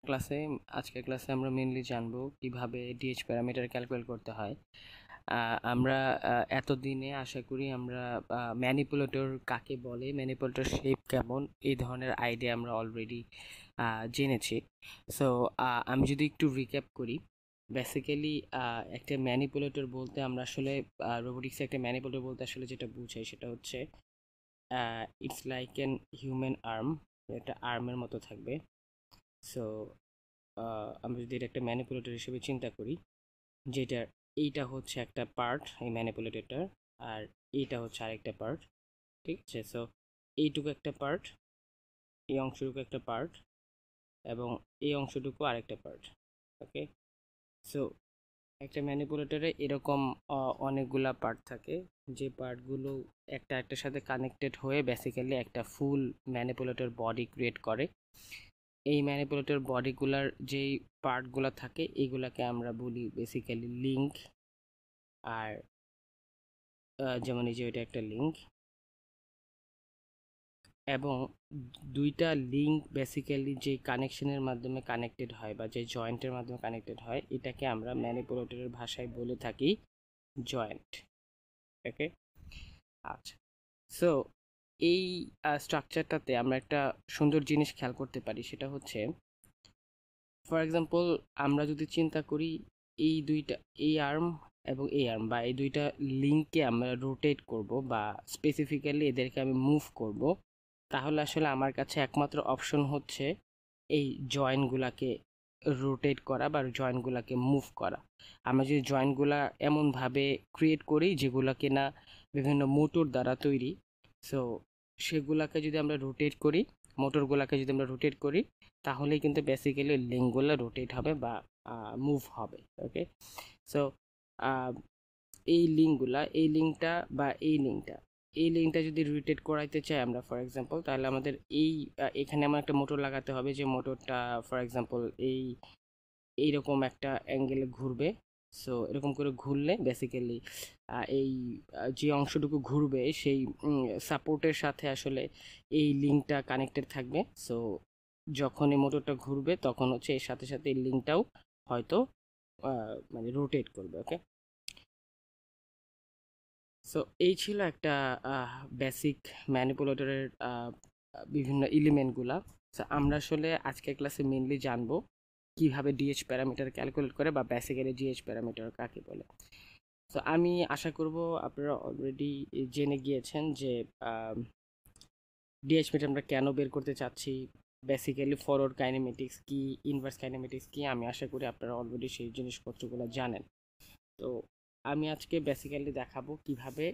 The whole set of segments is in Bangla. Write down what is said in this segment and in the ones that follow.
ক্লাসে আজকের ক্লাসে আমরা মেনলি জানবো কিভাবে ডিএইচ প্যারামিটার ক্যালকুলেট করতে হয়। আমরা এতদিনে আশা করি আমরা ম্যানিপুলেটর কাকে বলে, ম্যানিপুলেটর শেপ কেমন, এই ধরনের আইডিয়া আমরা অলরেডি জেনেছি। সো আমি যদি একটু রিক্যাপ করি, বেসিক্যালি একটা ম্যানিপুলেটর বলতে আমরা আসলে রোবোটিক্সে একটা ম্যানিপুলেটর বলতে আসলে যেটা বুঝাই সেটা হচ্ছে it's like an human arm, একটা আর্মের মতো থাকবে। সো আমরা যদি এটা একটা ম্যানিপুলেটর হিসেবে চিন্তা করি, যেটা এইটা হচ্ছে একটা পার্ট এই ম্যানিপুলেটরটার, আর এইটা হচ্ছে আরেকটা পার্ট, ঠিক আছে? সো এইটুকু একটা পার্ট, এই অংশটুকু একটা পার্ট, এবং এই অংশটুকু আরেকটা পার্ট। ওকে, সো একটা ম্যানিপুলেটরে এরকম অনেকগুলা পার্ট থাকে, যে পার্টগুলো একটা একটার সাথে কানেক্টেড হয়ে বেসিক্যালি একটা ফুল ম্যানিপুলেটর বডি ক্রিয়েট করে। এই ম্যানিপুলেটর বডিগুলার যেই পার্টগুলো থাকে এইগুলাকে আমরা বলি বেসিক্যালি লিঙ্ক। আর যেমন এই যে এটা একটা লিঙ্ক, এবং দুইটা লিঙ্ক বেসিক্যালি যে কানেকশনের মাধ্যমে কানেক্টেড হয় বা যে জয়েন্টের মাধ্যমে কানেক্টেড হয়, এটাকে আমরা ম্যানিপুলেটরের ভাষায় বলে থাকি জয়েন্ট। ওকে, আচ্ছা। সো এই স্ট্রাকচারটাতে আমরা একটা সুন্দর জিনিস খেয়াল করতে পারি, সেটা হচ্ছে ফর এক্সাম্পল আমরা যদি চিন্তা করি এই দুইটা, এই আর্ম এবং এই আর্ম বা এই দুইটা লিঙ্ককে আমরা রোটেট করব বা স্পেসিফিক্যালি এদেরকে আমি মুভ করব, তাহলে আসলে আমার কাছে একমাত্র অপশন হচ্ছে এই জয়েন্টগুলাকে রোটেট করা বা জয়েন্টগুলাকে মুভ করা। আমরা যদি জয়েন্টগুলা এমনভাবে ক্রিয়েট করি যেগুলোকে না বিভিন্ন মোটর দ্বারা তৈরি, সো সেগুলাকে যদি আমরা রোটেট করি, মোটরগুলাকে যদি আমরা রোটেট করি, তাহলেই কিন্তু বেসিক্যালি লিঙ্কগুলো রোটেট হবে বা মুভ হবে। ওকে, সো এই লিঙ্কগুলা, এই লিঙ্কটা বা এই লিঙ্কটা যদি রোটেট করাইতে চাই আমরা ফর এক্সাম্পল, তাহলে আমাদের এখানে আমার একটা মোটর লাগাতে হবে, যে মোটরটা ফর এক্সাম্পল এইরকম একটা অ্যাঙ্গেলে ঘুরবে। সো এরকম করে ঘুরলে বেসিক্যালি এই যে অংশটুকু ঘুরবে সেই সাপোর্টের সাথে আসলে এই লিঙ্কটা কানেক্টেড থাকবে। সো যখন এই মোটরটা ঘুরবে তখন হচ্ছে এর সাথে সাথে এই লিঙ্কটাও হয়তো মানে রোটেট করবে। ওকে, সো এই ছিল একটা বেসিক ম্যানিপুলেটরের বিভিন্ন এলিমেন্টগুলা। সো আমরা আসলে আজকের ক্লাসে মেনলি জানবো কিভাবে ডিএইচ প্যারামিটার ক্যালকুলেট করে বা বেসিক্যালি ডিএইচ প্যারামিটার কাকে বলে। তো আমি আশা করব আপনারা অলরেডি জেনে গিয়েছেন যে ডিএইচ মিটার আমরা কেন বের করতে চাচ্ছি, বেসিক্যালি ফরওয়ার্ড কাইনেমেটিক্স কি, ইনভার্স কাইনেমেটিক্স কি। আমি আশা করি আপনারা অলরেডি সেই জিনিসপত্রগুলো জানেন। তো আমি আজকে বেসিক্যালি দেখাবো কিভাবে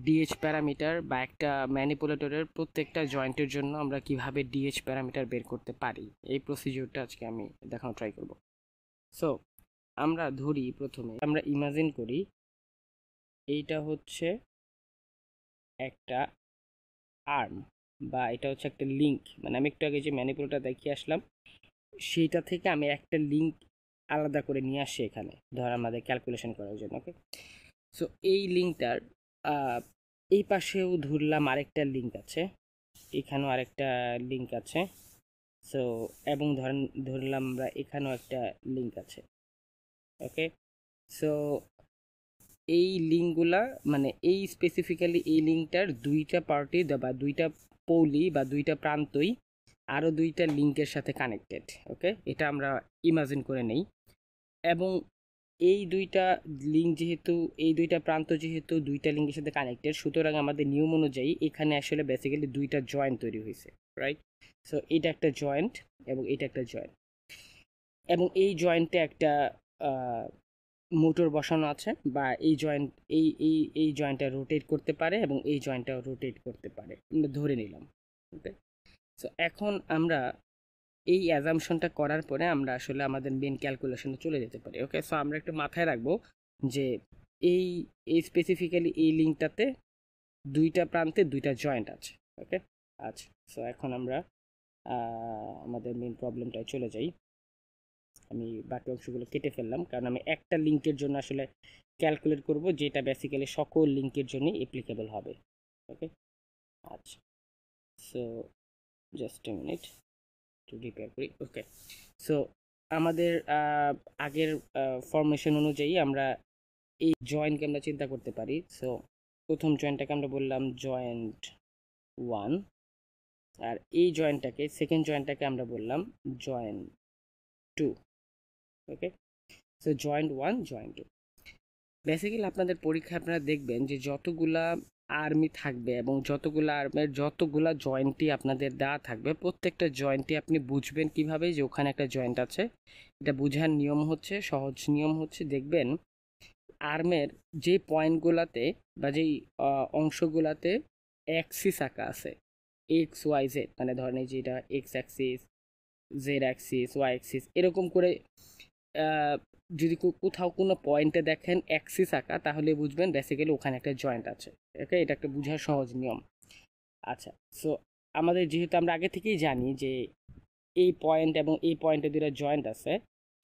ডিএইচ প্যারামিটার বা একটা ম্যানিপুলেটরের প্রত্যেকটা জয়েন্টের জন্য আমরা কিভাবে ডিএইচ প্যারামিটার বের করতে পারি, এই প্রসিজিওরটা আজকে আমি দেখানো ট্রাই করব। সো আমরা ধরি, প্রথমে আমরা ইমাজিন করি এইটা হচ্ছে একটা আর্ম বা এটা হচ্ছে একটা লিঙ্ক, মানে আমি একটু আগে যে ম্যানিপুলেটর দেখিয়ে আসলাম সেইটা থেকে আমি একটা লিঙ্ক আলাদা করে নিয়ে আসি এখানে, ধর আমাদের ক্যালকুলেশন করার জন্য। ওকে, সো এই লিঙ্কটার এই পাশেও ধরলাম আরেকটা লিঙ্ক আছে, এখানেও আরেকটা লিঙ্ক আছে। সো এবং ধরলাম আমরা এখানেও একটা লিঙ্ক আছে। ওকে, সো এই লিঙ্কগুলা মানে এই স্পেসিফিক্যালি এই লিঙ্কটার দুইটা পার্টি বা দুইটা পৌলি বা দুইটা প্রান্তই আরও দুইটা লিঙ্কের সাথে কানেক্টেড। ওকে, এটা আমরা ইমাজিন করে নেই। এবং এই দুইটা লিঙ্ক যেহেতু, এই দুইটা প্রান্ত যেহেতু দুইটা লিঙ্কের সাথে কানেক্টেড, সুতরাং আমাদের নিয়ম অনুযায়ী এখানে আসলে বেসিক্যালি দুইটা জয়েন্ট তৈরি হয়েছে, রাইট? সো এটা একটা জয়েন্ট এবং এটা একটা জয়েন্ট, এবং এই জয়েন্টে একটা মোটর বসানো আছে, বা এই জয়েন্ট এই জয়েন্টটা রোটেট করতে পারে এবং এই জয়েন্টটাও রোটেট করতে পারে, আমরা ধরে নিলাম। ওকে, সো এখন আমরা এই অ্যাজাম্পশনটা করার পরে আমরা আসলে আমাদের মেন ক্যালকুলেশনে চলে যেতে পারি। ওকে, সো আমরা একটু মাথায় রাখবো যে এই এই স্পেসিফিক্যালি এই লিঙ্কটাতে দুইটা প্রান্তে দুইটা জয়েন্ট আছে। ওকে, আচ্ছা। সো এখন আমরা আমাদের মেন প্রবলেমটায় চলে যাই। আমি বাকি অংশগুলো কেটে ফেললাম কারণ আমি একটা লিঙ্কের জন্য আসলে ক্যালকুলেট করব, যেটা বেসিক্যালি সকল লিঙ্কের জন্যই অ্যাপ্লিকেবল হবে। ওকে, আচ্ছা। So just a minute repair করি। ওকে, সো আমাদের আগের ফরমেশন অনুযায়ী আমরা এই জয়েন্টকে আমরা চিন্তা করতে পারি। সো প্রথম জয়েন্টটাকে আমরা বললাম জয়েন্ট 1, আর এই জয়েন্টটাকে সেকেন্ড জয়েন্টটাকে আমরা বললাম জয়েন্ট 2। ওকে, সো জয়েন্ট 1 জয়েন্ট 2। বেসিক্যালি আপনাদের পরীক্ষায় আপনারা দেখবেন যে যতগুলা আর্মি থাকবে এবং যতগুলা আর্মের যতগুলা জয়েন্টই আপনাদের দেওয়া থাকবে, প্রত্যেকটা জয়েন্টই আপনি বুঝবেন কিভাবে যে ওখানে একটা জয়েন্ট আছে। এটা বোঝার নিয়ম হচ্ছে, সহজ নিয়ম হচ্ছে, দেখবেন আর্মের যে পয়েন্টগুলাতে বা যেই অংশগুলাতে অ্যাক্সিস আঁকা আছে, এক্স ওয়াই জেড, মানে ধরেন এই যে এটা X axis, Z axis, Y axis, এরকম করে যদি কোথাও কোনো পয়েন্টে দেখেন অ্যাক্সিস আঁকা, তাহলে বুঝবেন বেসিক্যালি ওখানে একটা জয়েন্ট আছে। ওকে, এটা একটা বোঝার সহজ নিয়ম। আচ্ছা, সো আমাদের যেহেতু আমরা আগে থেকেই জানি যে এই পয়েন্ট এবং এই পয়েন্টে দুটো জয়েন্ট আছে,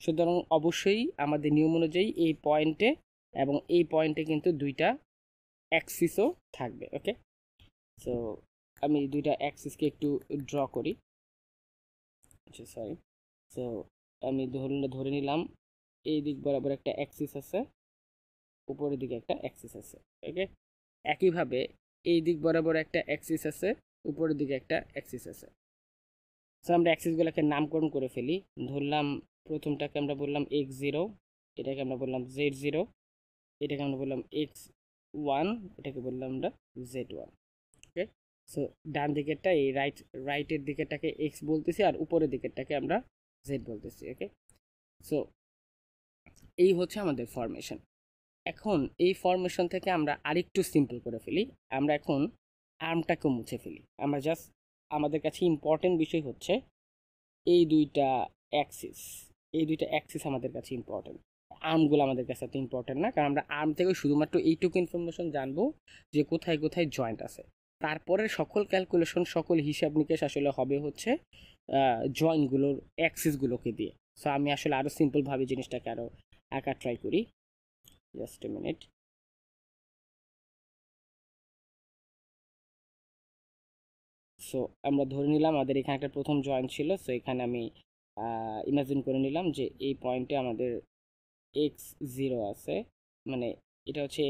সুতরাং অবশ্যই আমাদের নিয়ম অনুযায়ী এই পয়েন্টে এবং এই পয়েন্টে কিন্তু দুইটা অ্যাক্সিসও থাকবে। ওকে, সো আমি দুইটা অ্যাক্সিসকে একটু ড্র করি। আচ্ছা, সরি। সো আমি ধরে নিলাম এই দিক বরাবর একটা অ্যাক্সিস আছে, উপরের দিকে একটা অ্যাক্সিস আছে। ওকে, একইভাবে এই দিক বরাবর একটা অ্যাক্সিস আছে, উপরের দিকে একটা অ্যাক্সিস আছে। সো আমরা অ্যাক্সিসগুলোকে নামকরণ করে ফেলি। ধরলাম প্রথমটাকে আমরা বললাম x0, এটাকে আমরা বললাম z0, এটাকে আমরা বললাম x1, এটাকে বললাম আমরা z1। ওকে, সো ডান দিকেরটা এই রাইটের দিকেরটাকে x বলতেছি, আর উপরের দিকেরটাকে আমরা z বলতেছি। ওকে, সো এই হচ্ছে আমাদের ফরমেশন। এখন এই ফরমেশন থেকে আমরা আরেকটু সিম্পল করে ফেলি। আমরা এখন আর্মটাকে মুছে ফেলি। আমরা জাস্ট, আমাদের কাছে ইম্পর্টেন্ট বিষয় হচ্ছে এই দুইটা অ্যাক্সিস, এই দুইটা অ্যাক্সিস আমাদের কাছে ইম্পর্টেন্ট। আর্মগুলো আমাদের কাছে এত ইম্পর্টেন্ট না, কারণ আমরা আর্ম থেকে শুধুমাত্র এইটুকু ইনফরমেশন জানবো যে কোথায় কোথায় জয়েন্ট আছে। তারপরে সকল ক্যালকুলেশন, সকল হিসাব নিকেশ আসলে হবে হচ্ছে জয়েন্টগুলোর অ্যাক্সিসগুলোকে দিয়ে। সো আমি আসলে আরও সিম্পলভাবে জিনিসটাকে আরও আঁকা ট্রাই করি। Just a minute. সো আমরা ধরে নিলাম আমাদের এখানে একটা প্রথম জয়েন্ট ছিল। সো এখানে আমি ইমাজিন করে নিলাম যে এই পয়েন্টে আমাদের x0 আছে, মানে এটা হচ্ছে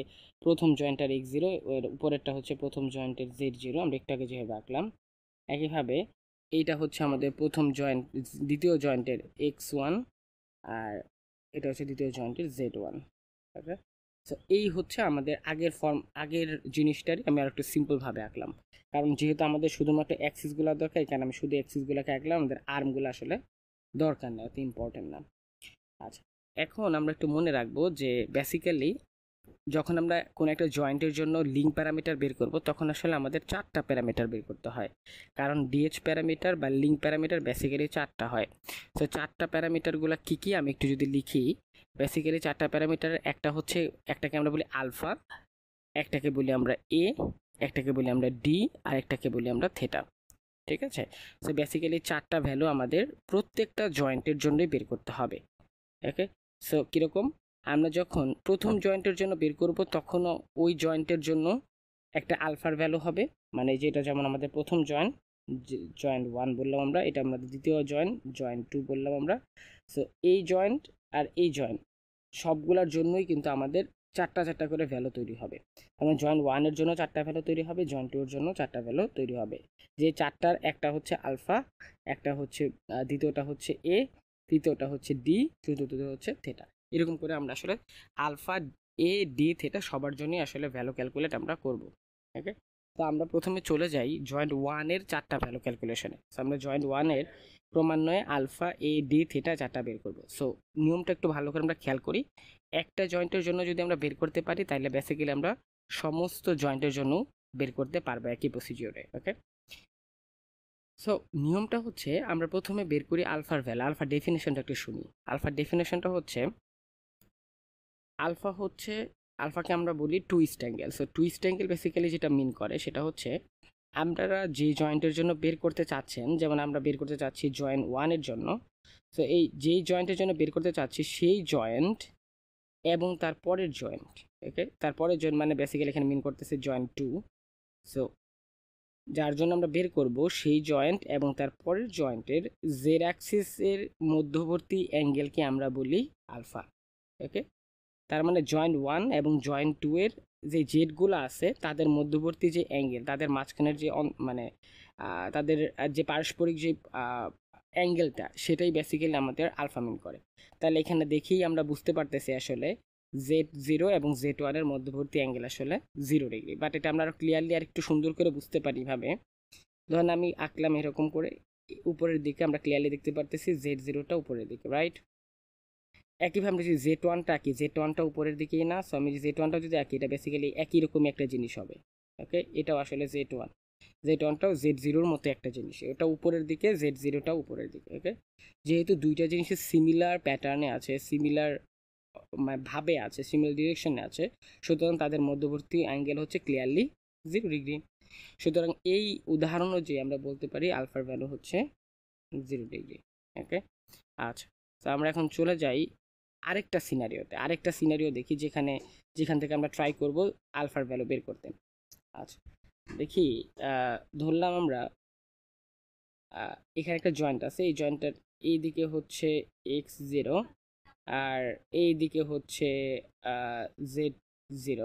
প্রথম জয়েন্টের x0, এর উপরেরটা হচ্ছে প্রথম জয়েন্টের z0। আমরা একটাকে যেভাবে আঁকলাম, একইভাবে এইটা হচ্ছে আমাদের প্রথম জয়েন্ট, দ্বিতীয় জয়েন্টের x1, আর এটা হচ্ছে দ্বিতীয় জয়েন্টের z1। ওকে, সো এই হচ্ছে আমাদের আগের জিনিসটারই আমি আর একটু সিম্পলভাবে আঁকলাম, কারণ যেহেতু আমাদের শুধুমাত্র অ্যাক্সিসগুলো দরকার, এখানে আমি শুধু অ্যাক্সিসগুলোকে আঁকলাম, আমাদের আর্মগুলো আসলে দরকার না, অত ইম্পর্টেন্ট না। আচ্ছা, এখন আমরা একটু মনে রাখবো যে বেসিক্যালি যখন আমরা কোনো একটা জয়েন্টের জন্য লিঙ্ক প্যারামিটার বের করব, তখন আসলে আমাদের 4টা প্যারামিটার বের করতে হয়, কারণ ডিএইচ প্যারামিটার বা লিঙ্ক প্যারামিটার বেসিক্যালি 4টা হয়। তো 4টা প্যারামিটারগুলো কী কী আমি একটু যদি লিখি, বেসিক্যালি 4টা প্যারামিটার, একটা হচ্ছে, একটাকে আমরা বলি আলফা, একটাকে বলি আমরা এ, একটাকে বলি আমরা ডি, আর একটাকে বলি আমরা থেটা। ঠিক আছে, সো বেসিক্যালি 4টা ভ্যালু আমাদের প্রত্যেকটা জয়েন্টের জন্যই বের করতে হবে। ওকে, সো কীরকম, আমরা যখন প্রথম জয়েন্টের জন্য বের করব, তখনও ওই জয়েন্টের জন্য একটা আলফার ভ্যালু হবে, মানে যেটা যেমন আমাদের প্রথম জয়েন্ট, জয়েন্ট 1 বললাম আমরা, এটা আমাদের দ্বিতীয় জয়েন্ট, জয়েন্ট 2 বললাম আমরা। সো এই জয়েন্ট আর এই জয়েন্ট সবগুলোর জন্যই কিন্তু আমাদের 4টা করে ভ্যালু তৈরি হবে। যেমন জয়েন্ট 1-এর জন্য 4টা ভ্যালু তৈরি হবে, জয়েন্ট 2-এর জন্য 4টা ভ্যালু তৈরি হবে। যে 4টার একটা হচ্ছে আলফা, একটা হচ্ছে দ্বিতীয়টা হচ্ছে এ, তৃতীয়টা হচ্ছে ডি, চতুর্থটা হচ্ছে থেটা। এরকম করে আমরা আসলে আলফা, এ, ডি, থেটা সবার জন্যই আসলে ভ্যালু ক্যালকুলেট আমরা করব। ওকে, তো আমরা প্রথমে চলে যাই জয়েন্ট 1-এর 4টা ভ্যালু ক্যালকুলেশনে। সো আমরা জয়েন্ট 1-এর ক্রমান্বয়ে আলফা, এ, ডি, থেটা 4টা বের করব। সো নিয়মটা একটু ভালো করে আমরা খেয়াল করি। একটা জয়েন্টের জন্য যদি আমরা বের করতে পারি, তাহলে বেসিক্যালি আমরা সমস্ত জয়েন্টের জন্য বের করতে পারবো একই প্রসিজিওরে। ওকে, সো নিয়মটা হচ্ছে, আমরা প্রথমে বের করি আলফার ভ্যালু। আলফার ডেফিনেশনটা একটু শুনি। আলফার ডেফিনেশনটা হচ্ছে, আলফাকে আমরা বলি twist angle. So twist angle basically যেটা মিন করে সেটা হচ্ছে, আপনারা যে জয়েন্টের জন্য বের করতে চাচ্ছেন, যেমন আমরা বের করতে চাচ্ছি জয়েন্ট 1-এর জন্য, সো এই যেই জয়েন্টের জন্য বের করতে চাচ্ছি সেই জয়েন্ট এবং তারপরের জয়েন্ট। ওকে, তারপরের জয়েন্ট মানে বেসিক্যালি এখানে মিন করতেছে জয়েন্ট 2। সো যার জন্য আমরা বের করব সেই জয়েন্ট এবং তার পরের জয়েন্টের জেড অ্যাক্সিসের মধ্যবর্তী অ্যাঙ্গেলকে আমরা বলি আলফা। ওকে, তার মানে জয়েন্ট 1 এবং জয়েন্ট 2 এর যে জেডগুলো আছে তাদের মধ্যবর্তী যে অ্যাঙ্গেল, তাদের মাঝখানের যে মানে তাদের যে পারস্পরিক যে অ্যাঙ্গেলটা, সেটাই বেসিক্যালি আমাদের আলফা মিন করে। তাহলে এখানে দেখেই আমরা বুঝতে পারতেছি আসলে Z0 এবং Z1 এর মধ্যবর্তী অ্যাঙ্গেল আসলে 0 ডিগ্রি। বাট এটা আমরা আরো ক্লিয়ারলি আর একটু সুন্দর করে বুঝতে পারি ভাবে, ধরুন আমি আঁকলাম এরকম করে, উপরের দিকে আমরা ক্লিয়ারলি দেখতে পারতেছি Z0টা উপরের দিকে, রাইট? একইভাবে আমরা যদি Z1টা আঁকি, Z1টা উপরের দিকেই না, সো আমি Z1টা যদি আঁকি, এটা বেসিক্যালি একই রকমই একটা জিনিস হবে। ওকে, এটাও আসলে Z1, Z1টাও Z0-র মতো একটা জিনিস, এটা উপরের দিকে, Z0টাও উপরের দিকে। ওকে, যেহেতু দুইটা জিনিসের সিমিলার প্যাটার্নে আছে, সিমিলার ভাবে আছে, সিমিলার ডিরেকশনে আছে, সুতরাং তাদের মধ্যবর্তী অ্যাঙ্গেল হচ্ছে ক্লিয়ারলি 0 ডিগ্রি। সুতরাং এই উদাহরণ যে আমরা বলতে পারি আলফার ভ্যালু হচ্ছে 0 ডিগ্রি। ওকে, আচ্ছা, তো আমরা এখন চলে যাই আরেকটা সিনারিও দেখি যেখান থেকে আমরা ট্রাই করব আলফার ভ্যালু বের করতে। আচ্ছা, দেখি, ধরলাম আমরা এখানে একটা জয়েন্ট আছে, এই জয়েন্টটার এই দিকে হচ্ছে x0 আর এই দিকে হচ্ছে Z0।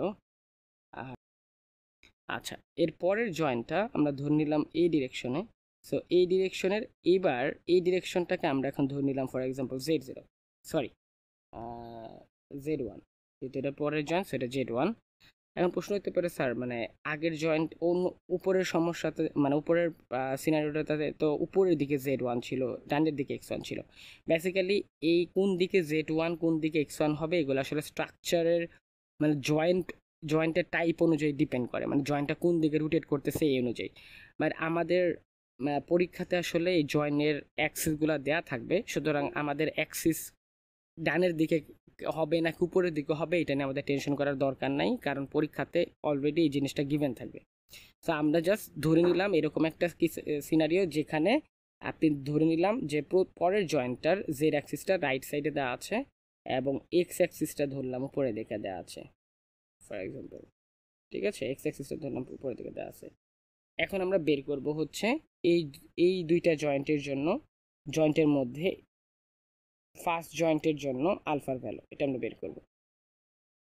আচ্ছা, এর পরের জয়েন্টটা আমরা ধরে নিলাম এই ডিরেকশনে। সো এই ডিরেকশনের এবার এই ডিরেকশনটাকে আমরা এখন ধরে নিলাম for example Z0, sorry Z1, যেহেতু এটা পরের জয়েন্ট সেটা Z1। এখন প্রশ্ন হতে পারে, স্যার মানে আগের জয়েন্ট অন্য উপরের সমস্যাতে, মানে উপরের সিনারিওটাতে তো উপরের দিকে Z1 ছিল, ডানের দিকে X1 ছিল। বেসিক্যালি এই কোন দিকে Z1 কোন দিকে X1 হবে, এগুলো আসলে স্ট্রাকচারের মানে জয়েন্টের টাইপ অনুযায়ী ডিপেন্ড করে, মানে জয়েন্টটা কোন দিকে রোটেট করতেছে এই অনুযায়ী। বাট আমাদের পরীক্ষাতে আসলে এই জয়েন্টের অ্যাক্সিসগুলো দেয়া থাকবে, সুতরাং আমাদের অ্যাক্সিস ডানের দিকে হবে নাকি উপরের দিকে হবে এটা নিয়ে আমাদের টেনশন করার দরকার নাই, কারণ পরীক্ষাতে অলরেডি এই জিনিসটা গিভেন থাকবে। সো আমরা জাস্ট ধরে নিলাম এরকম একটা সিনারিও যেখানে আপনি ধরে নিলাম যে পরের জয়েন্টটার জেড অ্যাক্সিসটা রাইট সাইডে দেওয়া আছে এবং এক্স অ্যাক্সিসটা ধরলাম উপরের দিকে দেওয়া আছে ফর এক্সাম্পল, ঠিক আছে, এক্স অ্যাক্সিসটা ধরলাম উপরের দিকে দেওয়া আছে। এখন আমরা বের করব হচ্ছে এই দুইটা জয়েন্টের মধ্যে ফার্স্ট জয়েন্টের জন্য আলফার ভ্যালু, এটা আমরা বের করব।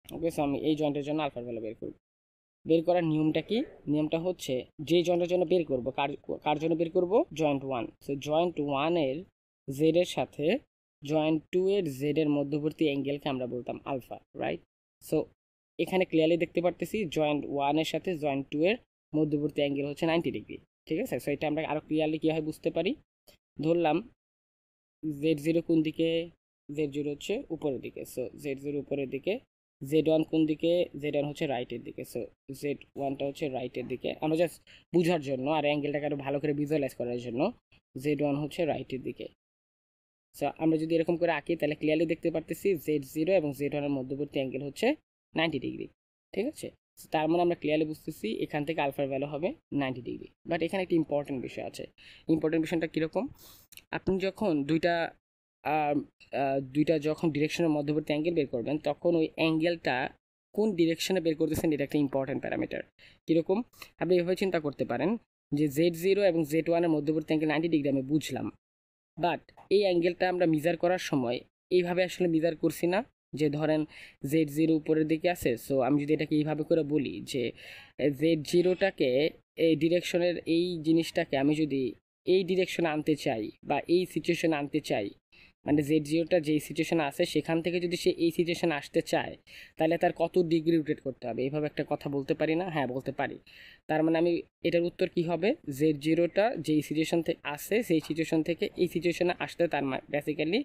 ওকে, সো আমি এই জয়েন্টের জন্য আলফার ভ্যালু বের করব। বের করার নিয়মটা কি? নিয়মটা হচ্ছে যে জয়েন্টের জন্য বের করব, কার জন্য বের করব? জয়েন্ট 1। সো জয়েন্ট 1 এর জেড এর সাথে জয়েন্ট 2 এর জেড এর মধ্যবর্তী অ্যাঙ্গেলকে আমরা বলতাম আলফা, রাইট? সো এখানে ক্লিয়ারলি দেখতে পারতেছি জয়েন্ট 1 এর সাথে জয়েন্ট 2 এর মধ্যবর্তী অ্যাঙ্গেল হচ্ছে 90 ডিগ্রি, ঠিক আছে? সো এটা আমরা আরো ক্লিয়ারলি কীভাবে বুঝতে পারি, ধরলাম Z0 কোন দিকে, Z0 হচ্ছে উপরের দিকে, সো Z0 উপরের দিকে, Z1 কোন দিকে, Z1 হচ্ছে রাইটের দিকে, সো Z1টা হচ্ছে রাইটের দিকে। আমরা জাস্ট বুঝার জন্য আর অ্যাঙ্গেলটাকে আরো ভালো করে ভিজুয়ালাইজ করার জন্য Z1 হচ্ছে রাইটের দিকে। সো আমরা যদি এরকম করে আঁকি তাহলে ক্লিয়ারলি দেখতে পারতেছি Z0 এবং Z1 এর মধ্যবর্তী অ্যাঙ্গেল হচ্ছে 90 ডিগ্রি, ঠিক আছে? তার মানে আমরা ক্লিয়ারলি বুঝতেছি এখান থেকে আলফার ভ্যালু হবে 90 ডিগ্রি। বাট এখানে একটি ইম্পর্টেন্ট বিষয় আছে। ইম্পর্টেন্ট বিষয়টা কীরকম? আপনি যখন দুইটা যখন ডিরেকশনের মধ্যবর্তী অ্যাঙ্গেল বের করবেন, তখন ওই অ্যাঙ্গেলটা কোন ডিরেকশনে বের করতেছেন এটা একটা ইম্পর্টেন্ট প্যারামিটার। কীরকম? আপনি এভাবে চিন্তা করতে পারেন যে Z0 এবং Z1 এর মধ্যবর্তী অ্যাঙ্গেল 90 ডিগ্রি আমি বুঝলাম, বাট এই অ্যাঙ্গেলটা আমরা মেজার করার সময় এইভাবে আসলে মেজার করছি না, যে ধরেন Z0 উপরের দিকে আছে, সো আমি যদি এটাকে এইভাবে করে বলি যে Z0টাকে এই ডিরেকশনের এই জিনিসটাকে আমি যদি এই ডিরেকশনে আনতে চাই বা এই সিচুয়েশনে আনতে চাই, মানে Z0টা যেই সিচুয়েশনে আছে সেখান থেকে যদি সে এই সিচুয়েশনে আসতে চায়, তাহলে তার কত ডিগ্রি রোটেট করতে হবে? এইভাবে একটা কথা বলতে পারি না? হ্যাঁ, বলতে পারি। তার মানে আমি এটার উত্তর কি হবে, Z0টা যেই সিচুয়েশন থেকে আসে সেই সিচুয়েশন থেকে এই সিচুয়েশনে আসতে তার বেসিক্যালি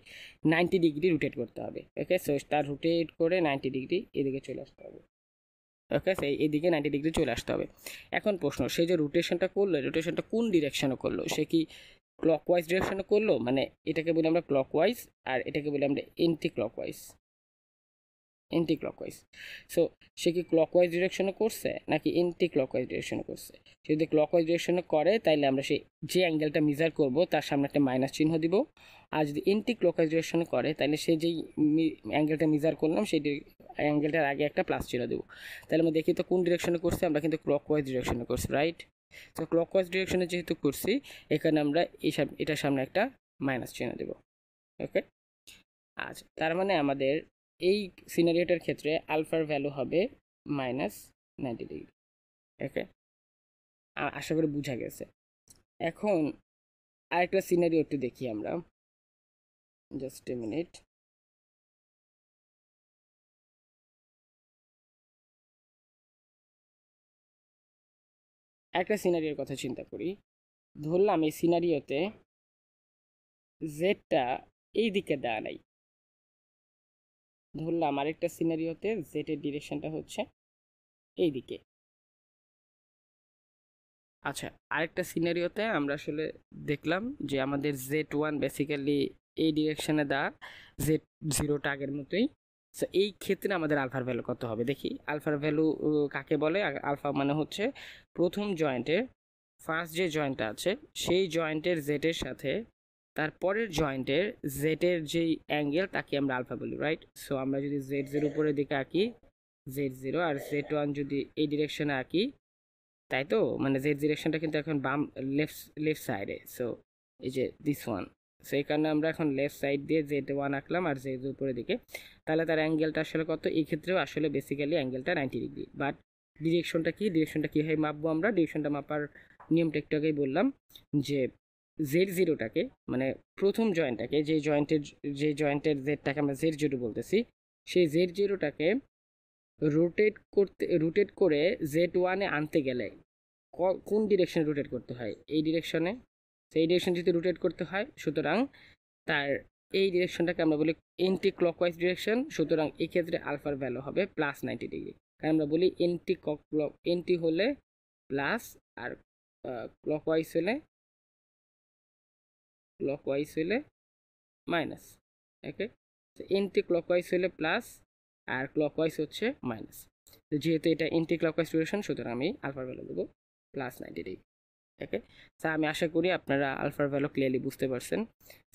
90 ডিগ্রি রোটেট করতে হবে। ওকে, সো তার রোটেট করে 90 ডিগ্রি এদিকে চলে আসতে হবে। ওকে, সেই এদিকে 90 ডিগ্রি চলে আসতে হবে। এখন প্রশ্ন, সে যে রোটেশনটা করলো, রোটেশনটা কোন ডিরেকশনে করলো? সে কি ক্লকওয়াইজ ডিরেকশনে করলো, মানে এটাকে বলি আমরা ক্লকওয়াইজ আর এটাকে বলি আমরা এন্টি ক্লকওয়াইজ। সো সে কি ক্লকওয়াইজ ডিরেকশনে করছে নাকি এন্টি ক্লকওয়াইজ ডিরেকশনে করছে? সে যদি ক্লকওয়াইজ ডিরেকশনে করে তাইলে আমরা যে অ্যাঙ্গেলটা মেজার করব তার সামনে একটা মাইনাস চিহ্ন দিব, আর যদি এন্টি ক্লকওয়াইজ ডিরেকশনে করে তাহলে সে যেই অ্যাঙ্গেলটা মেজার করলাম সেই অ্যাঙ্গেলটার আগে একটা প্লাস চিহ্ন দেবো। তাহলে আমরা দেখি তো কোন ডিরেকশনে করছে, আমরা কিন্তু ক্লকওয়াইজ ডিরেকশনে করছি, রাইট? তো ক্লকওয়াইজ ডিরেকশনে যেহেতু করছি, এখানে আমরা এটার সামনে একটা মাইনাস চিহ্ন দেব। ওকে, আচ্ছা, তার মানে আমাদের এই সিনারিওটার ক্ষেত্রে আলফার ভ্যালু হবে -90°। ওকে, আশা করি বোঝা গেছে। এখন আরেকটা সিনারিও একটু দেখি আমরা, জাস্ট এ মিনিট। একটা সিনারিওর কথা চিন্তা করি। ধরলাম এই সিনারিওতে জেডটা এই দিকে দেওয়া নাই। ধরলাম আরেকটা সিনারিওতে জেড এর ডিরেকশনটা হচ্ছে এই দিকে। আচ্ছা, আরেকটা সিনারিওতে আমরা আসলে দেখলাম যে আমাদের Z1 বেসিক্যালি এই ডিরেকশনে দেওয়া, Z0টা আগের মতোই। সো এই ক্ষেত্রে আমাদের আলফার ভ্যালু কত হবে দেখি। আলফার ভ্যালু কাকে বলে? আলফা মানে হচ্ছে প্রথম জয়েন্টের ফার্স্ট যে জয়েন্টটা আছে সেই জয়েন্টের জেডের সাথে তারপরের জয়েন্টের জেডের যেই অ্যাঙ্গেল তাকে আমরা আলফা বলি, রাইট? সো আমরা যদি Z0 উপরের দিকে আঁকি Z0, আর Z1 যদি এই ডিরেকশনে আঁকি, তাই তো? মানে জেড ডিরেকশনটা কিন্তু এখন বাম, লেফট সাইডে। সো এই যে দিস ওয়ান, সো এই কারণে আমরা এখন লেফট সাইড দিয়ে Z1 আঁকলাম আর জেড উপরের দিকে। তাহলে তার অ্যাঙ্গেলটা আসলে কত? এই ক্ষেত্রেও আসলে বেসিক্যালি অ্যাঙ্গেলটা 90°। বাট ডিরেকশনটা কীভাবে মাপবো আমরা? ডিরেকশনটা মাপার নিয়মটা একটু আগেই বললাম, যে Z0টাকে মানে প্রথম জয়েন্টটাকে, যে জয়েন্টের জেডটাকে আমরা Z0 বলতেছি, সেই Z0টাকে রোটেট করে Z1-এ আনতে গেলে কোন ডিরেকশনে রোটেট করতে হয়? এই ডিরেকশনে। সেই ডিরেকশন যদি রোটেট করতে হয়, সুতরাং তার এই ডিরেকশনটাকে আমরা বলি এন্টি ক্লকওয়াইজ ডিরেকশন। সুতরাং এই ক্ষেত্রে আলফার ভ্যালু হবে +90°। কারণ আমরা বলি এন্টি হলে প্লাস, আর ক্লকওয়াইজ হলে মাইনাস। ওকে, এন্টি ক্লকওয়াইজ হলে প্লাস আর ক্লকওয়াইজ হচ্ছে মাইনাস। তো যেহেতু এটা এন্টি ক্লকওয়াইজ ডিরেকশন, সুতরাং আমি আলফার ভ্যালু দেবো +90°। ওকে, সো আমি আশা করি আপনারা আলফার ভ্যালু ক্লিয়ারলি বুঝতে পারছেন।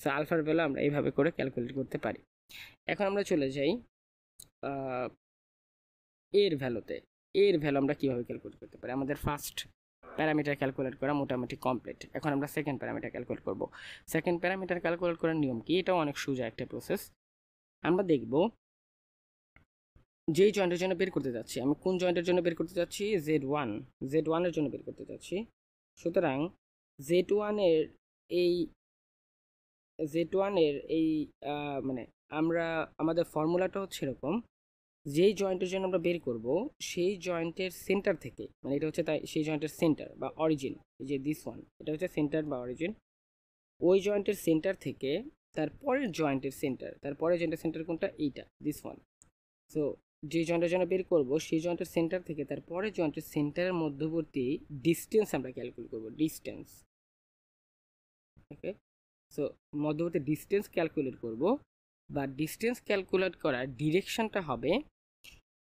সো আলফার ভ্যালু আমরা এইভাবে করে ক্যালকুলেট করতে পারি। এখন আমরা চলে যাই এর ভ্যালুতে। এর ভ্যালু আমরা কীভাবে ক্যালকুলেট করতে পারি? আমাদের ফার্স্ট প্যারামিটার ক্যালকুলেট করা মোটামুটি কমপ্লিট। এখন আমরা সেকেন্ড প্যারামিটার ক্যালকুলেট করব। সেকেন্ড প্যারামিটার ক্যালকুলেট করার নিয়ম কি? এটাও অনেক সোজা একটা প্রসেস। আমরা দেখব যেই জয়েন্টের জন্য বের করতে যাচ্ছি, আমি কোন জয়েন্টের জন্য বের করতে যাচ্ছি? Z1 এর জন্য বের করতে যাচ্ছি। সুতরাং Z1 এর এই মানে আমরা আমাদের ফর্মুলাটা হচ্ছে এরকম, যেই জয়েন্টের জন্য আমরা বের করব সেই জয়েন্টের সেন্টার থেকে, মানে এটা হচ্ছে তাই সেই জয়েন্টের সেন্টার বা অরিজিন, যে দিস ওয়ান, এটা হচ্ছে সেন্টার বা অরিজিন। ওই জয়েন্টের সেন্টার থেকে তারপরের জয়েন্টের সেন্টার কোনটা? এইটা, দিস ওয়ান। সো যে জয়েন্টের জন্য বের করব সেই জয়েন্টের সেন্টার থেকে তারপরের জয়েন্টের সেন্টারের মধ্যবর্তী ডিস্টেন্স আমরা ক্যালকুলেট করব, ডিস্টেন্স। ওকে, সো মধ্যবর্তী ডিস্টেন্স ক্যালকুলেট করব, বা ডিস্টেন্স ক্যালকুলেট করার ডিরেকশনটা হবে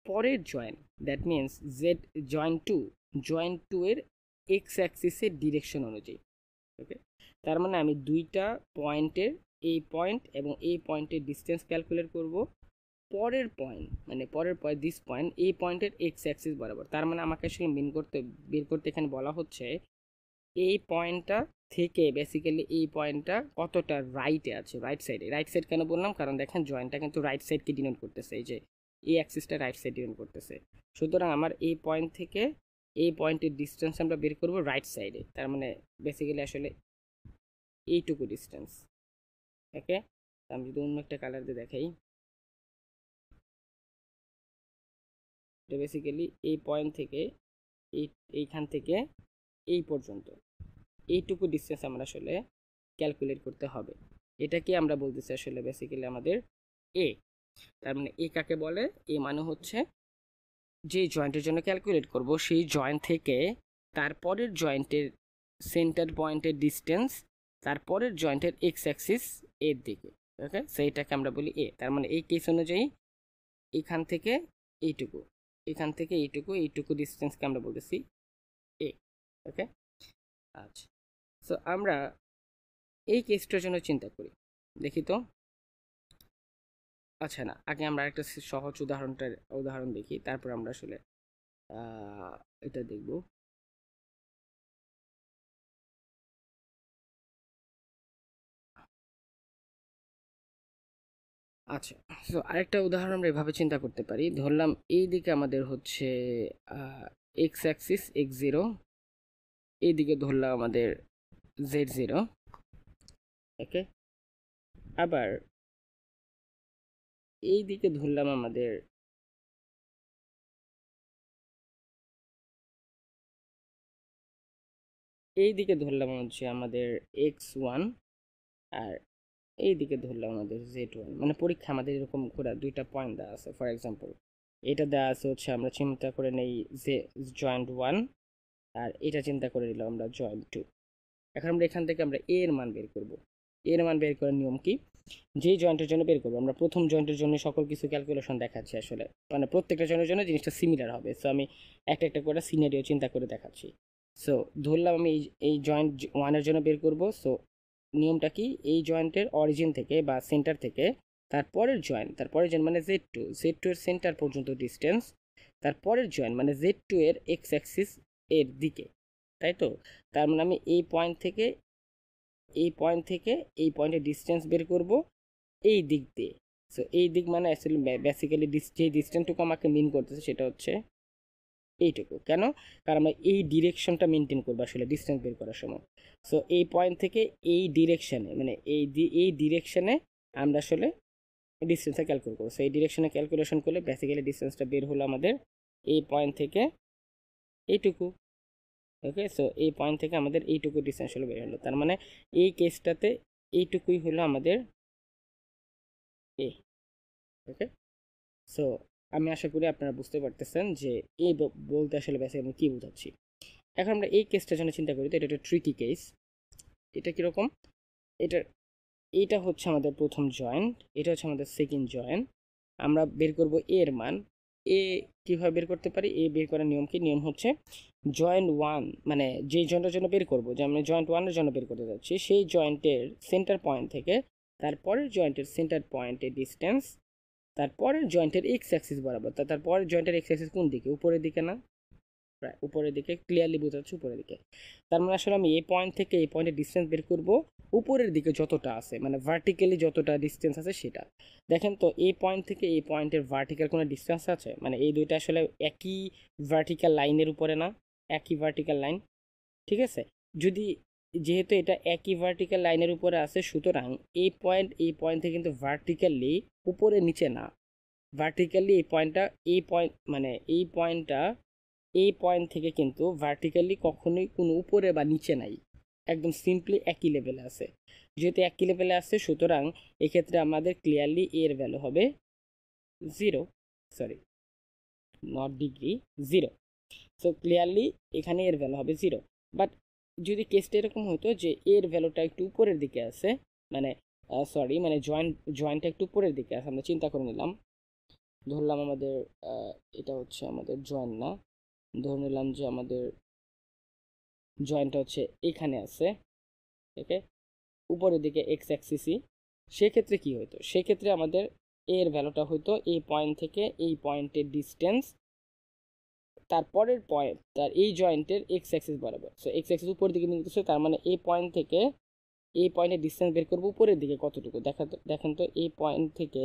পরের joint, that means joint two এর এক্স অ্যাক্সিসের ডিরেকশন অনুযায়ী। ওকে, তার মানে আমি দুইটা পয়েন্টের, এই পয়েন্ট এবং এই পয়েন্টের ডিস্টেন্স ক্যালকুলেট করব পরের পয়েন্ট দিস পয়েন্ট, এই পয়েন্টের এক্স অ্যাক্সিস বরাবর। তার মানে আমাকে আসলে বের করতে এখানে বলা হচ্ছে এই পয়েন্টটা থেকে বেসিক্যালি এই পয়েন্টটা কতটা রাইটে আছে, রাইট সাইড কেন বললাম? কারণ দেখেন জয়েন্টটা কিন্তু রাইট সাইডকে ডিনোট করতেছে, এই যে এই অ্যাক্সিসটা রাইট সাইড ডিনোট করতেছে। সুতরাং আমার এই পয়েন্ট থেকে এই পয়েন্টের ডিস্টেন্স আমরা বের করব রাইট সাইডে, তার মানে বেসিক্যালি আসলে এইটুকু ডিস্টেন্স। ওকে, আমি যদি অন্য একটা কালার দিয়ে দেখাই, এটা বেসিক্যালি এই পয়েন্ট থেকে এইখান থেকে এই পর্যন্ত এইটুকু ডিস্টেন্স আমরা আসলে ক্যালকুলেট করতে হবে। এটাকে আমরা বলতেছি আসলে বেসিক্যালি আমাদের এ। তার মানে এ কাকে বলে? এ মানে হচ্ছে যে জয়েন্টের জন্য ক্যালকুলেট করব সেই জয়েন্ট থেকে তারপরের জয়েন্টের সেন্টার পয়েন্টের ডিস্টেন্স, তারপরের জয়েন্টের এক্স অ্যাক্সিস এর দিকে। ওকে, সেইটাকে আমরা বলি এ। তার মানে এই কেস অনুযায়ী এখান থেকে এইটুকু, এইটুকু ডিস্টেন্সকে আমরা বলতেছি এ। ওকে, আচ্ছা, সো আমরা এই কেসটার জন্য চিন্তা করি, দেখি তো। আচ্ছা, না, আগে আমরা একটা সহজ উদাহরণ দেখি, তারপর আমরা আসলে এটা দেখব। আচ্ছা, সো আরেকটা উদাহরণ আমরা এভাবে চিন্তা করতে পারি, ধরলাম এই দিকে আমাদের হচ্ছে এক্স অ্যাক্সিস এক্স জিরো, এইদিকে ধরলাম আমাদের জেড জিরো। ওকে, আবার এই দিকে ধরলাম আমাদের এই দিকে ধরলাম হচ্ছে আমাদের এক্স ওয়ান, আর এই দিকে ধরলাম আমাদের জেড ওয়ান। মানে পরীক্ষা আমাদের এরকম করে দুইটা পয়েন্ট দেওয়া আছে। ফর এক্সাম্পল এটা দেওয়া আছে হচ্ছে, আমরা চিন্তা করে নেই যে জয়েন্ট ওয়ান, আর এটা চিন্তা করে নিলাম আমরা জয়েন্ট টু। এখন আমরা এখান থেকে আমরা এর মান বের করব। এর মান বের করার নিয়ম কি, যেই জয়েন্টের জন্য বের করবো, আমরা প্রথম জয়েন্টের জন্য সকল কিছু ক্যালকুলেশন দেখাচ্ছি আসলে, মানে প্রত্যেকটা জয়েন্টের জন্য জিনিসটা সিমিলার হবে। সো আমি একটা একটা করে সিনারিও চিন্তা করে দেখাচ্ছি। সো ধরলাম আমি এই জয়েন্ট ওয়ানের জন্য বের করব। সো নিয়মটা কি, এই জয়েন্টের অরিজিন থেকে বা সেন্টার থেকে তারপরের জয়েন্ট মানে জেড টু এর সেন্টার পর্যন্ত ডিস্টেন্স, তারপরের জয়েন্ট মানে জেড টু এর এক্স অ্যাক্সিস এর দিকে, তাই তো। তার মানে আমি এই পয়েন্ট থেকে এই পয়েন্টের ডিস্টেন্স বের করব এই দিক দিয়ে। সো এই দিক মানে আসলে বেসিক্যালি যে ডিস্টেন্সটুকু আমাকে মিন করতেছে সেটা হচ্ছে এইটুকু। কেন? কারণ আমরা এই ডিরেকশনটা মেনটেন করবো আসলে ডিস্টেন্স বের করার সময়। সো এই পয়েন্ট থেকে এই ডিরেকশনে, মানে এই ডিরেকশনে আমরা আসলে ডিস্টেন্সটা ক্যালকুলেট করবো। সো এই ডিরেকশনে ক্যালকুলেশন করলে বেসিক্যালি ডিস্টেন্সটা বের হলো আমাদের এই পয়েন্ট থেকে এইটুকু। ওকে, সো এই পয়েন্ট থেকে আমাদের এইটুকু ডিস্টেন্স হলো বের হলো। তার মানে এই কেসটাতে এইটুকুই হলো আমাদের এ। ওকে, সো আমি আশা করি আপনারা বুঝতে পারতেছেন যে এই বলতে আসলে বেসিক্যালি আমি কী বোঝাচ্ছি। এখন আমরা এই কেসটার জন্য চিন্তা করি, তো এটা একটা ট্রিকি কেস। এটা কীরকম, এটা এইটা হচ্ছে আমাদের প্রথম জয়েন্ট, এটা হচ্ছে আমাদের সেকেন্ড জয়েন্ট। আমরা বের করব এর মান। এ কীভাবে বের করতে পারি, এ বের করার নিয়ম কি, নিয়ম হচ্ছে জয়েন্ট ওয়ান, মানে যেই জয়েন্টের জন্য বের করবো, যে আমরা জয়েন্ট ওয়ানের জন্য বের করতে যাচ্ছি, সেই জয়েন্টের সেন্টার পয়েন্ট থেকে তারপরের জয়েন্টের সেন্টার পয়েন্টের ডিস্টেন্স, তারপরের জয়েন্টের এক্স অ্যাক্সিস বরাবর। তারপরের জয়েন্টের এক্স অ্যাক্সিস কোন দিকে, উপরের দিকে না, প্রায় উপরের দিকে, ক্লিয়ারলি বোঝা যাচ্ছে উপরের দিকে। তার মানে আসলে আমি এই পয়েন্ট থেকে এই পয়েন্টের ডিস্টেন্স বের করব উপরের দিকে যতটা আছে, মানে ভার্টিক্যালি যতটা ডিস্টেন্স আছে সেটা। দেখেন তো এই পয়েন্ট থেকে এই পয়েন্টের ভার্টিক্যাল কোনো ডিস্টেন্স আছে, মানে এই দুইটা আসলে একই ভার্টিক্যাল লাইনের উপরে না, একই ভার্টিক্যাল লাইন, ঠিক আছে। যদি যেহেতু এটা একই ভার্টিক্যাল লাইনের উপরে আছে, সুতরাং এই পয়েন্ট থেকে কিন্তু ভার্টিক্যালি উপরে নিচে না, ভার্টিক্যালি এই পয়েন্ট মানে এই পয়েন্ট থেকে কিন্তু ভার্টিক্যালি কখনোই কোনো উপরে বা নিচে নাই, একদম সিম্পলি একই লেভেলে আছে। যেহেতু একই লেভেলে আছে, সুতরাং এক্ষেত্রে আমাদের ক্লিয়ারলি এর ভ্যালু হবে zero, sorry not degree, zero. So clearly এখানে এর ভ্যালু হবে জিরো। বাট যদি কেসটা এরকম হতো যে এর ভ্যালুটা একটু উপরের দিকে আছে, মানে সরি মানে জয়েন্টটা একটু উপরের দিকে আছে, আমরা চিন্তা করে নিলাম, ধরলাম আমাদের এটা হচ্ছে আমাদের জয়েন্ট না, ধরে নিলাম যে আমাদের জয়েন্টটা হচ্ছে এখানে আছে। ওকে, উপরের দিকে এক্স অ্যাক্সিসই। সেক্ষেত্রে কি হতো, সেক্ষেত্রে আমাদের এর ভ্যালুটা হতো এই পয়েন্ট থেকে এই পয়েন্টের ডিস্টেন্স, তারপরের পয়েন্ট তার এই জয়েন্টের এক্স অ্যাক্সিস বরাবর। সো এক্স অ্যাক্সিস উপরের দিকে নিতেছে, তার মানে এই পয়েন্ট থেকে এই পয়েন্টের ডিস্টেন্স বের করবো উপরের দিকে কতটুকু। দেখেন তো এই পয়েন্ট থেকে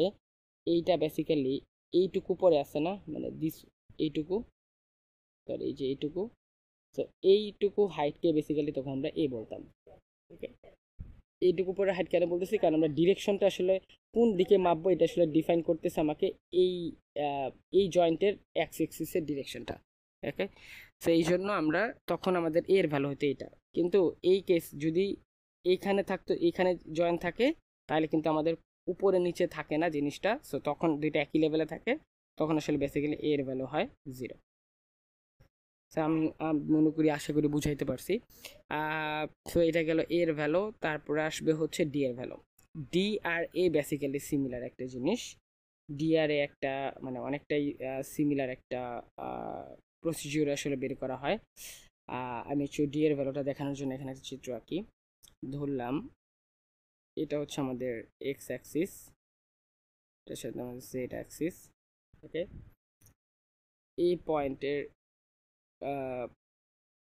এইটা বেসিক্যালি এইটুকু পরে আছে না, মানে এইটুকু, সরি এই যে এইটুকু। তো এইটুকু হাইটকে বেসিক্যালি তখন আমরা এ বলতাম। ওকে, এইটুকু পরে হাইট কেন বলতেছি, কারণ আমরা ডিরেকশনটা আসলে কোন দিকে মাপবো এটা আসলে ডিফাইন করতেছে আমাকে এই এই জয়েন্টের এক্স এক্সিসের ডিরেকশনটা। ওকে, তো এই জন্য আমরা তখন আমাদের এর ভ্যালু হতো এইটা। কিন্তু এই কেস যদি এইখানে থাকতো, এইখানে জয়েন্ট থাকে, তাহলে কিন্তু আমাদের উপরে নিচে থাকে না জিনিসটা। সো তখন দুইটা একই লেভেলে থাকে, তখন আসলে বেসিক্যালি এর ভ্যালু হয় জিরো। আমি মনে করি আশা করি বুঝাইতে পারছি। তো এটা গেল এর ভ্যালু, তারপরে আসবে হচ্ছে ডি এর ভ্যালু। ডি আর এ বেসিক্যালি সিমিলার একটা জিনিস। ডি আর এ একটা মানে অনেকটাই সিমিলার একটা প্রসিজিওর আসলে বের করা হয়। আমি একটু ডি এর ভ্যালুটা দেখানোর জন্য এখানে একটা চিত্র আঁকি। ধরলাম এটা হচ্ছে আমাদের এক্স অ্যাক্সিস, এটার সাথে আমাদের জেড অ্যাক্সিস। ওকে, এই পয়েন্টের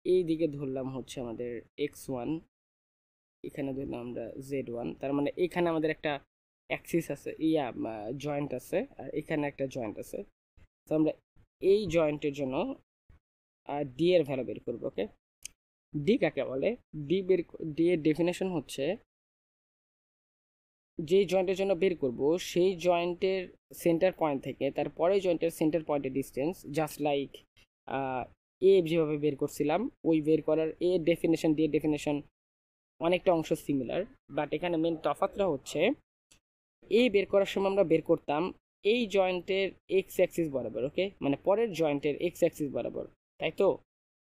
এই দিকে ধরলাম হচ্ছে আমাদের এক্স ওয়ান, এখানে ধরলাম আমরা জেড ওয়ান। তার মানে এখানে আমাদের একটা অ্যাক্সিস আছে, জয়েন্ট আছে, আর এখানে একটা জয়েন্ট আছে। তো আমরা এই জয়েন্টের জন্য ডি এর ভ্যালু বের করবো। ওকে, ডি কাকে বলে? ডি এর ডেফিনেশন হচ্ছে যেই জয়েন্টের জন্য বের করব সেই জয়েন্টের সেন্টার পয়েন্ট থেকে তারপরে জয়েন্টের সেন্টার পয়েন্টের ডিস্টেন্স, জাস্ট লাইক এ যেভাবে বের করছিলাম ওই বের করার এ ডেফিনেশন, ডি এর ডেফিনেশন অনেকটা অংশ সিমিলার, বাট এখানে মেন তফাৎটা হচ্ছে এ বের করার সময় আমরা বের করতাম এই জয়েন্টের এক্স অ্যাক্সিস বরাবর। ওকে, মানে পরের জয়েন্টের এক্স অ্যাক্সিস বরাবর, তাই তো?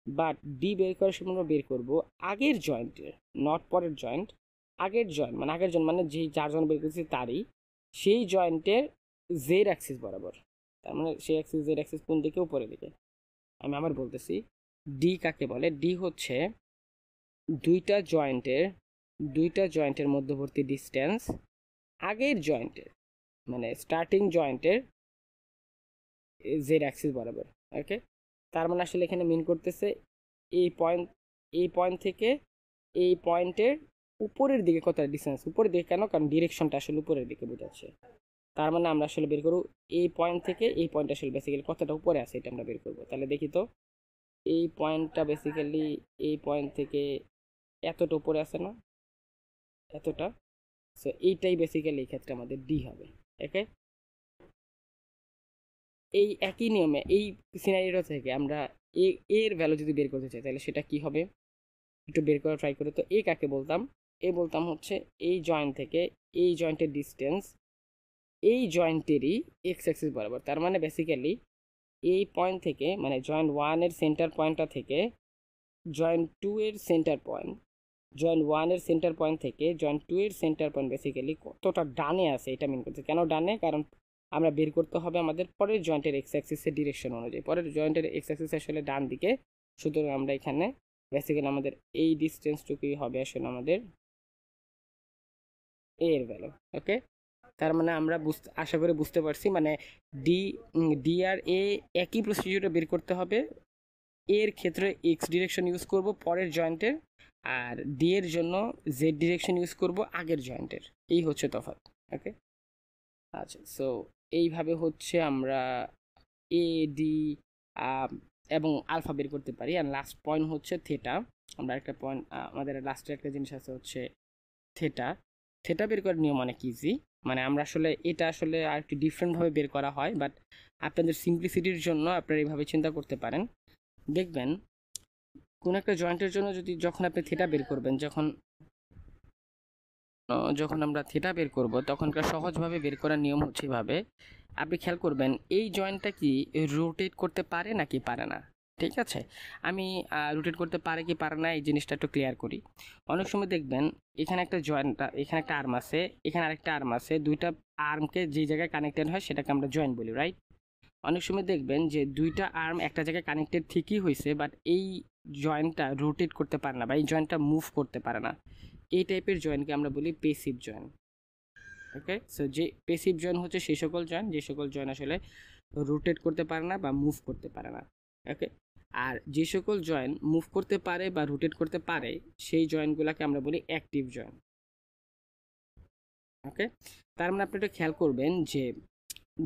বাট ডি বের করার সময় আমরা বের করব আগের জয়েন্টের, নট পরের জয়েন্ট, আগের জয়েন্ট, মানে আগের জয়েন্ট মানে যেই যার জন্য বের করছি তারই, সেই জয়েন্টের জেড অ্যাক্সিস বরাবর। তার মানে সেই অ্যাক্সিস, জেড অ্যাক্সিস কোন দিকে? উপরের দিকে। আমি আবার বলতেছি, ডি কাকে বলে? ডি হচ্ছে দুইটা জয়েন্টের মধ্যবর্তী ডিস্টেন্স আগের জয়েন্টের, মানে স্টার্টিং জয়েন্টের জেড অ্যাক্সিস বরাবর। ওকে, তার মানে আসলে এখানে মিন করতেছে এই পয়েন্ট থেকে এই পয়েন্টের উপরের দিকে কত ডিস্টেন্স, উপরের দিকে কেন? কারণ ডিরেকশনটা আসলে উপরের দিকে বোঝাচ্ছে। তার মানে আমরা আসলে বের করব এই পয়েন্ট থেকে এই পয়েন্ট আসলে বেসিক্যালি কতটা উপরে আছে এটা আমরা বের করব। তাহলে দেখি তো, এই পয়েন্টটা বেসিক্যালি এই পয়েন্ট থেকে এতটা উপরে আছে না, এতটা। সো এইটাই বেসিক্যালি এই ক্ষেত্রে আমাদের ডি হবে। ওকে, এই একই নিয়মে এই সিনারিও থেকে আমরা এর ভ্যালু যদি বের করতে চাই তাহলে সেটা কি হবে একটু বের করা ট্রাই করে। তো এ কাকে বলতাম? এ বলতাম হচ্ছে এই জয়েন্ট থেকে এই জয়েন্টের ডিস্টেন্স এই জয়েন্টেরই এক্স অ্যাক্সিস বরাবর। তার মানে বেসিক্যালি এই পয়েন্ট থেকে, মানে জয়েন্ট ওয়ানের সেন্টার পয়েন্টটা থেকে জয়েন্ট টু এর সেন্টার পয়েন্ট, জয়েন্ট ওয়ানের সেন্টার পয়েন্ট থেকে জয়েন্ট টু এর সেন্টার পয়েন্ট বেসিক্যালি কতটা ডানে আছে এটা মিন করছে। কেন ডানে? কারণ আমরা বের করতে হবে আমাদের পরের জয়েন্টের এক্স অ্যাক্সিসের ডিরেকশন অনুযায়ী। পরের জয়েন্টের এক্স অ্যাক্সিস আসলে ডান দিকে, সুতরাং আমরা এখানে বেসিক্যালি আমাদের এই ডিস্টেন্সটুকুই হবে আসলে আমাদের এ এর ভ্যালু। ওকে, তার মানে আমরা আশা করি বুঝতে পারছি, মানে ডি ডি আর এ একই প্রসিডিউরে বের করতে হবে। এর ক্ষেত্রে এক্স ডিরেকশন ইউজ করব পরের জয়েন্টের, আর ডি এর জন্য জেড ডিরেকশন ইউজ করব আগের জয়েন্টের। এই হচ্ছে তফাৎ। ওকে, আচ্ছা, সো এইভাবে হচ্ছে আমরা এ ডি এবং আলফা বের করতে পারি। আর লাস্ট পয়েন্ট হচ্ছে থেটা। আমরা একটা পয়েন্ট, আমাদের লাস্টে একটা জিনিস আছে হচ্ছে থেটা। থেটা বের করার নিয়ম অনেক ইজি, মানে আমরা আসলে এটা আসলে আর একটু ডিফারেন্টভাবে বের করা হয়, বাট আপনাদের সিম্পলিসিটির জন্য আপনারা এইভাবে চিন্তা করতে পারেন। দেখবেন কোন একটা জয়েন্টের জন্য যখন আপনি থেটা বের করবেন, যখন আমরা থেটা বের করব তখনকার সহজভাবে বের করার নিয়ম হচ্ছে এভাবে। আপনি খেয়াল করবেন এই জয়েন্টটা কি রোটেট করতে পারে নাকি পারে না। ঠিক আছে, আমি রোটেট করতে পারে কি পারে না এই জিনিসটা একটু ক্লিয়ার করি। অনেক সময় দেখবেন এখানে একটা এখানে একটা আর্ম আছে, এখানে আরেকটা আর্ম আছে, দুইটা আর্মকে যে জায়গায় কানেক্টেড হয় সেটাকে আমরা জয়েন্ট বলি, রাইট? অনেক সময় দেখবেন যে দুইটা আর্ম একটা জায়গায় কানেক্টেড ঠিকই হয়েছে, বাট এই জয়েন্টটা রোটেট করতে পারে না বা এই জয়েন্টটা মুভ করতে পারে না। এই টাইপের জয়েন্টকে আমরা বলি পেসিভ জয়েন্ট। ওকে, সো যে পেসিভ জয়েন্ট হচ্ছে সেই সকল জয়েন্ট যে সকল জয়েন্ট আসলে রোটেট করতে পারে না বা মুভ করতে পারে না। ওকে, আর যে সকল জয়েন্ট মুভ করতে পারে বা রোটেট করতে পারে সেই জয়েন্টগুলোকে আমরা বলি অ্যাক্টিভ জয়েন্ট। ওকে, তার মানে আপনি একটা খেয়াল করবেন যে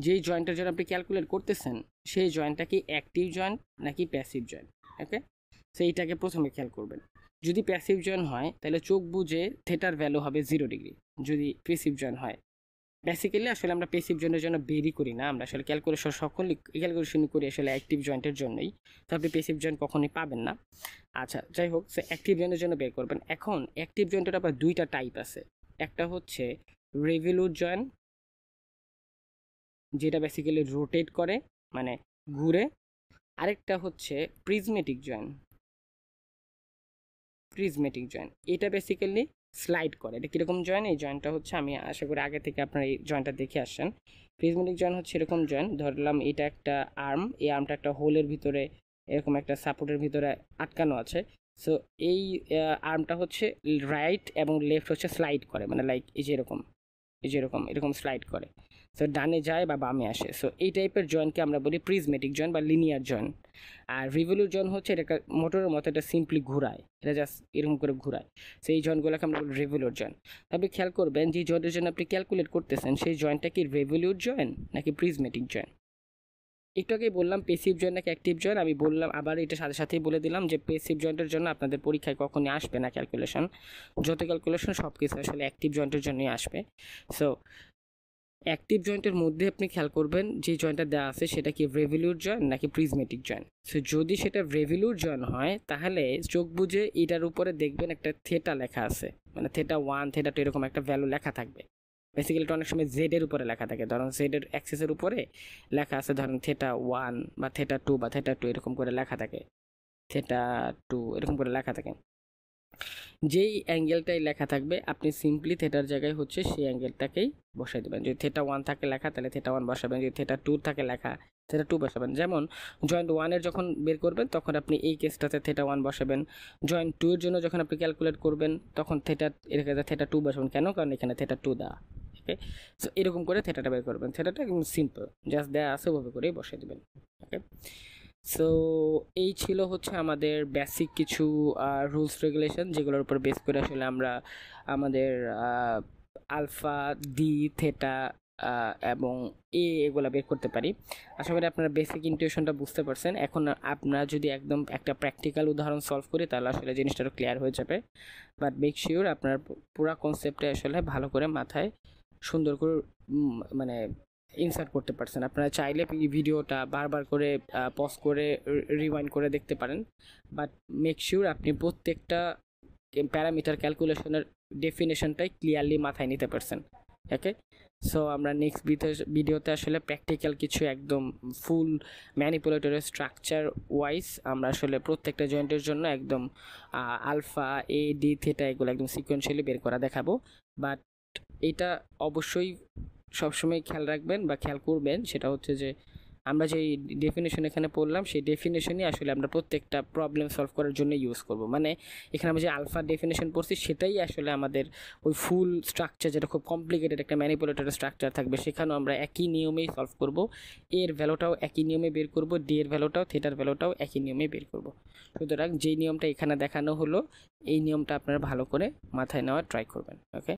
যেই জয়েন্টের জন্য আপনি ক্যালকুলেট করতেছেন সেই জয়েন্টটা কি অ্যাক্টিভ জয়েন্ট নাকি প্যাসিভ জয়েন্ট। ওকে, সো এইটাকে প্রথমে খেয়াল করবেন। যদি প্যাসিভ জয়েন্ট হয় তাহলে চোখ বুঝে থেটার ভ্যালু হবে 0 ডিগ্রি। যদি প্যাসিভ জয়েন্ট হয়, বেসিক্যালি আসলে আমরা প্যাসিভ জয়েন্টের জন্য বেরই করি না, আমরা আসলে ক্যালকুলেশন করি আসলে অ্যাক্টিভ জয়েন্টের জন্যই। তো আপনি প্যাসিভ জয়েন্ট কখনোই পাবেন না। আচ্ছা, যাই হোক, সো অ্যাক্টিভ জয়েন্টের জন্য বের করবেন। এখন অ্যাক্টিভ জয়েন্টের আবার দুইটা টাইপ আছে। একটা হচ্ছে রেভলিউট জয়েন্ট, যেটা বেসিক্যালি রোটেট করে, মানে ঘুরে। আরেকটা হচ্ছে প্রিজমেটিক জয়েন্ট, এটা বেসিক্যালি স্লাইড করে। এটা কীরকম জয়েন্ট? এই জয়েন্টটা হচ্ছে, আমি আশা করি আগে থেকে আপনারা এই জয়েন্টটা দেখে আসছেন। প্রিজমেটিক জয়েন্ট হচ্ছে এরকম জয়েন্ট, ধরলাম এটা একটা আর্ম, এই আর্মটা একটা হোলের ভিতরে এরকম একটা সাপোর্টের ভিতরে আটকানো আছে। সো এই আর্মটা হচ্ছে রাইট এবং লেফট হচ্ছে স্লাইড করে, মানে লাইক এই যে এরকম। এই যে এরকম স্লাইড করে, সো ডানে যায় বা বামে আসে। সো এই টাইপের জয়েন্টকে আমরা বলি প্রিজমেটিক জয়েন্ট বা লিনিয়ার জয়েন্ট। আর রিভলিউট জয়েন্ট হচ্ছে এটা মোটরের মতো, এটা সিম্পলি ঘুরায়, এটা জাস্ট এরকম করে ঘুরায়। সো এই জয়েন্টগুলোকে আমরা বলি রিভলিউট জয়েন্ট। তবে খেয়াল করবেন যে জয়েন্টের জন্য আপনি ক্যালকুলেট করতেছেন সেই জয়েন্টটা কি রিভলিউট জয়েন্ট নাকি প্রিজমেটিক জয়েন্ট। একটু আগেই বললাম পেসিভ জয়েন্ট নাকি অ্যাক্টিভ জয়েন্ট, আমি বললাম আবার এটা সাথে সাথেই বলে দিলাম যে পেসিভ জয়েন্টের জন্য আপনাদের পরীক্ষায় কখনই আসবে না ক্যালকুলেশন, যত ক্যালকুলেশন সব কিছু আসলে অ্যাক্টিভ জয়েন্টের জন্যই আসবে। সো অ্যাক্টিভ জয়েন্টের মধ্যে আপনি খেয়াল করবেন যে জয়েন্টটা দেওয়া আছে সেটা কি রিভলিউট জয়েন্ট নাকি প্রিজমেটিক জয়েন্ট। সো যদি সেটা রিভলিউট জয়েন্ট হয় তাহলে চোখ বুঝে এটার উপরে দেখবেন একটা থেটা লেখা আছে, মানে θ1 θ2 এরকম একটা ভ্যালু লেখা থাকবে। বেসিক্যালি এটা অনেক সময় জেডের উপরে লেখা থাকে, ধরুন জেডের অ্যাক্সিসের উপরে লেখা আছে ধরুন θ1 বা θ2 বা θ2 এরকম করে লেখা থাকে, θ2 এরকম করে লেখা থাকে। যেই অ্যাঙ্গেলটাই লেখা থাকবে আপনি সিম্পলি থেটার জায়গায় হচ্ছে সেই অ্যাঙ্গেলটাকেই বসাই দেবেন। যদি θ1 থাকে লেখা তাহলে θ1 বসাবেন, যদি θ2 থাকে লেখা θ2 বসাবেন। যেমন জয়েন্ট 1-এর যখন বের করবেন তখন আপনি এই কেসটাতে θ1 বসাবেন, জয়েন্ট 2-এর জন্য যখন আপনি ক্যালকুলেট করবেন তখন এর কাছে θ2 বসাবেন। কেন? কারণ এখানে θ2 দেওয়া। ওকে, সো এরকম করে থেটাটা বের করবেন। থেটাটা একদম সিম্পল, জাস্ট দেওয়া আছে ওভাবে করেই বসিয়ে দেবেন। ওকে, সো এই ছিল হচ্ছে আমাদের বেসিক কিছু রুলস রেগুলেশন, যেগুলোর উপর বেস করে আসলে আমরা আমাদের আলফা, ডি, থেটা এবং এগুলো বের করতে পারি। আশা করি আপনারা বেসিক ইনটিউশনটা বুঝতে পারছেন। এখন আপনারা যদি একদম একটা প্র্যাকটিক্যাল উদাহরণ সলভ করি তাহলে আসলে জিনিসটা ক্লিয়ার হয়ে যাবে। বাট মেক শিওর আপনার পুরো কনসেপ্টে আসলে ভালো করে মাথায় সুন্দর করে মানে ইনসার্ট করতে পারছেন। আপনারা চাইলে ভিডিওটা বারবার করে পজ করে রিওয়াইন্ড করে দেখতে পারেন, বাট মেক শিওর আপনি প্রত্যেকটা প্যারামিটার ক্যালকুলেশনের ডেফিনেশনটাই ক্লিয়ারলি মাথায় নিতে পারছেন। ওকে, সো আমরা নেক্সট ভিডিওতে আসলে প্র্যাকটিক্যাল কিছু একদম ফুল ম্যানিপুলেটরের স্ট্রাকচার ওয়াইজ আমরা আসলে প্রত্যেকটা জয়েন্টের জন্য একদম আলফা, এ, ডি, থেটা এগুলো একদম সিকোয়েন্সিয়ালি বের করা দেখাবো। বাট এটা অবশ্যই সবসময় খেয়াল রাখবেন বা খেয়াল করবেন, সেটা হচ্ছে যে আমরা যেই ডেফিনেশন এখানে পড়লাম সেই ডেফিনেশনই আসলে আমরা প্রত্যেকটা প্রবলেম সলভ করার জন্য ইউজ করব। মানে এখানে আমরা যে আলফা ডেফিনেশন পড়ছি সেটাই আসলে আমাদের ওই ফুল স্ট্রাকচার, যেটা খুব কমপ্লিকেটেড একটা ম্যানিপুলেটরের স্ট্রাকচার থাকবে, সেখানেও আমরা একই নিয়মেই সলভ করব। এর ভ্যালুটাও একই নিয়মে বের করব, ডি এর ভ্যালুটাও, থেটার ভ্যালুটাও একই নিয়মে বের করব। সুতরাং যেই নিয়মটা এখানে দেখানো হলো এই নিয়মটা আপনারা ভালো করে মাথায় নেওয়ার ট্রাই করবেন। ওকে।